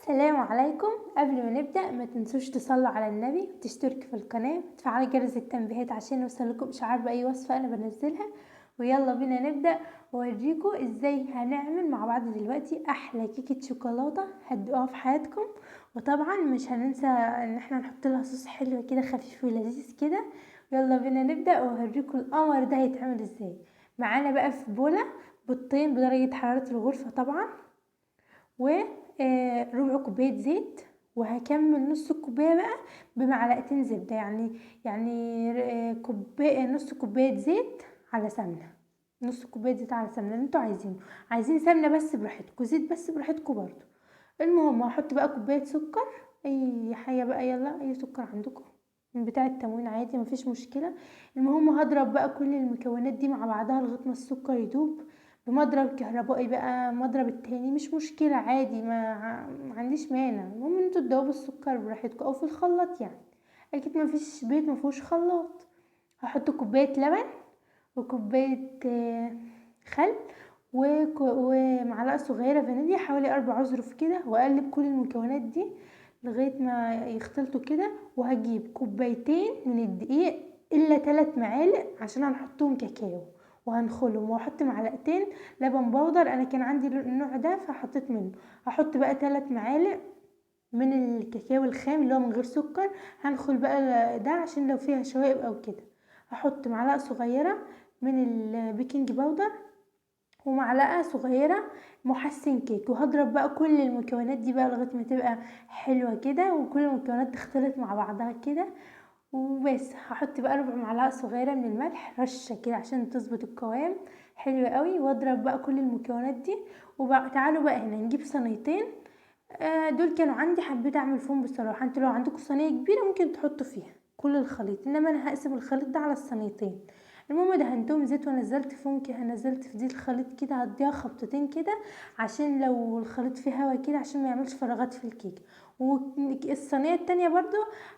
السلام عليكم. قبل ما نبدأ ما تنسوش تصلوا على النبي وتشتركوا في القناة وتفعلوا جرس التنبيهات عشان يوصلكم اشعار باي وصفة انا بنزلها. ويلا بينا نبدأ واوريكم ازاي هنعمل مع بعض دلوقتي احلى كيكة شوكولاتة هتدوقوها في حياتكم. وطبعا مش هننسى ان احنا نحط لها صوص حلو كده خفيف ولذيذ كده. يلا بينا نبدأ واوريكم القمر ده هيتعمل ازاي. معانا بقى في بولة بيضتين بدرجة حرارة الغرفة طبعا، وربع كوباية زيت، وهكمل نص كوباية بقى بمعلقتين زبدة، يعني كوباية، نص كوباية زيت على سمنة، نص كوباية زيت على سمنة اللي انتوا عايزينه. عايزين سمنة بس براحتكم، زيت بس براحتكم برضو. المهم هحط بقى كوباية سكر، اي حاجة بقى، يلا اي سكر عندكم من بتاع التموين عادي مفيش مشكلة. المهم هضرب بقى كل المكونات دي مع بعضها لغاية ما السكر يدوب بمضرب كهربائي بقى، مضرب التاني مش مشكلة عادي، ما عنديش مانع. المهم ان انتوا تدوبوا السكر براحتكم او في الخلاط، يعني اكيد ما فيش بيت ما فيهوش خلاط. هحط كوباية لبن وكوباية خل ومعلقة صغيرة فانيليا، حوالي 4 أظرف كده، واقلب كل المكونات دي لغاية ما يختلطوا كده. وهجيب كوبايتين من الدقيق الا 3 معالق عشان هنحطهم كاكاو، وهنخلهم، واحط معلقتين لبن بودر، انا كان عندي النوع ده فحطيت منه. هحط بقى 3 معالق من الكاكاو الخام اللي هو من غير سكر. هنخل بقى ده عشان لو فيها شوائب او كده. هحط معلقة صغيرة من البيكنج باودر ومعلقة صغيرة محسن كيك، وهضرب بقى كل المكونات دي بقى لغاية ما تبقى حلوة كده وكل المكونات تختلط مع بعضها كده. وبس هحط بقى ربع معلقة صغيرة من الملح رشة كده عشان تظبط القوام حلو قوي، واضرب بقى كل المكونات دي. وبقى تعالوا بقى هنا نجيب صينيتين، دول كانوا عندي، حبيت اعمل فيهم بصراحة. انتوا لو عندكم صينية كبيرة ممكن تحطوا فيها كل الخليط، انما انا هقسم الخليط ده على الصينيتين. المهم دهنتهم زيت ونزلت فيهم كده، نزلت في دي الخليط كده، هديها خبطتين كده عشان لو الخليط فيه هوا كده عشان ما يعملش فراغات في الكيك. والصينيه التانية برضو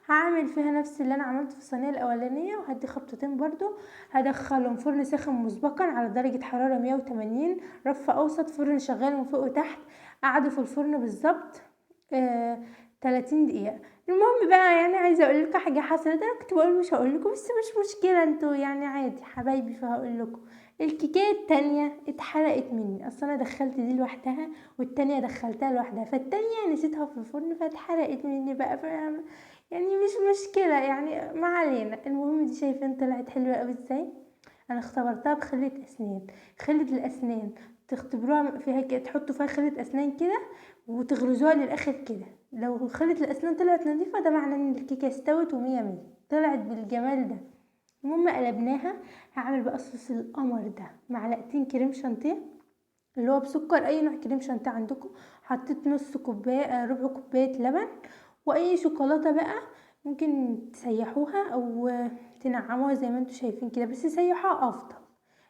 هعمل فيها نفس اللي انا عملته في الصينيه الاولانيه، وهدي خبطتين برضو. هدخلهم فرن ساخن مسبقا على درجه حراره 180، رف اوسط، فرن شغال من فوق وتحت. قعدوا في الفرن بالظبط 30 دقيقه. المهم بقى، يعني عايزه اقول لكم حاجه حصلت، انا كنت بقول مش هقول لكم بس مش مشكله، انتوا يعني عادي حبايبي فهقول لكم. الكيكه التانية اتحرقت مني، اصلا انا دخلت دي لوحدها والتانية دخلتها لوحدها، فالتانية نسيتها في الفرن فاتحرقت مني بقى، يعني مش مشكله، يعني ما علينا. المهم دي شايفين طلعت حلوه قوي ازاي. انا اختبرتها بخلة اسنان، خلة الاسنان تختبروها فيها كده، تحطوا فيها خلة اسنان كده وتغرزوها للاخر كده. لو خلة الاسنان طلعت نظيفة ده معناه ان الكيكة استوت ومية مية، طلعت بالجمال ده. المهم قلبناها. هعمل بقى صوص القمر ده، معلقتين كريم شانتيه اللي هو بسكر، اي نوع كريم شانتيه عندكم. حطيت نص كوبايه، ربع كوبايه لبن، واي شوكولاته بقى ممكن تسيحوها او تنعموها زي ما انتوا شايفين كده، بس سيحوها افضل.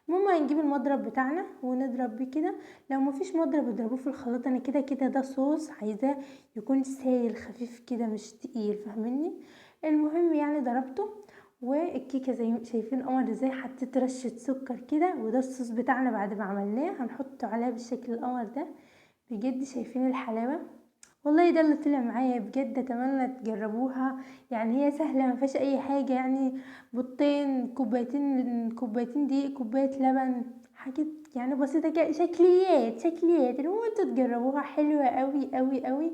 المهم هنجيب المضرب بتاعنا ونضرب بيه كده. لو مفيش مضرب اضربوه في الخلاط، انا كده كده ده صوص عايزاه يكون سايل خفيف كده مش تقيل، فاهميني. المهم يعني ضربته، والكيكه زي ما شايفين قمر ازاي، حطيت رشه سكر كده، وده الصوص بتاعنا بعد ما عملناه هنحطه عليها بالشكل القمر ده. بجد شايفين الحلاوه، والله ده اللي طلع معايا بجد. اتمنى تجربوها، يعني هي سهله ما فيهاش اي حاجه، يعني بيضتين، كوبايتين دقيق، كوبايه لبن، حاجات يعني بسيطه كده، شكليات. المهم انتوا تجربوها حلوه قوي قوي قوي.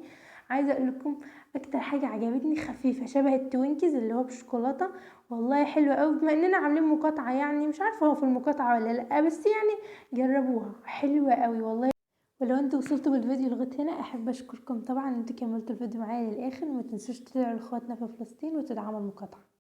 عايزه اقول لكم اكتر حاجه عجبتني، خفيفه شبه التوينكيز اللي هو بالشوكولاته، والله حلوه قوي. بما اننا عاملين مقاطعه، يعني مش عارفه هو في المقاطعه ولا لا، بس يعني جربوها حلوه قوي والله. ولو انتوا وصلتوا بالفيديو لغايه هنا احب اشكركم طبعا ان انتوا كملتوا الفيديو معايا للاخر، وما تنسوش تدعوا لاخواتنا في فلسطين وتدعموا المقاطعه.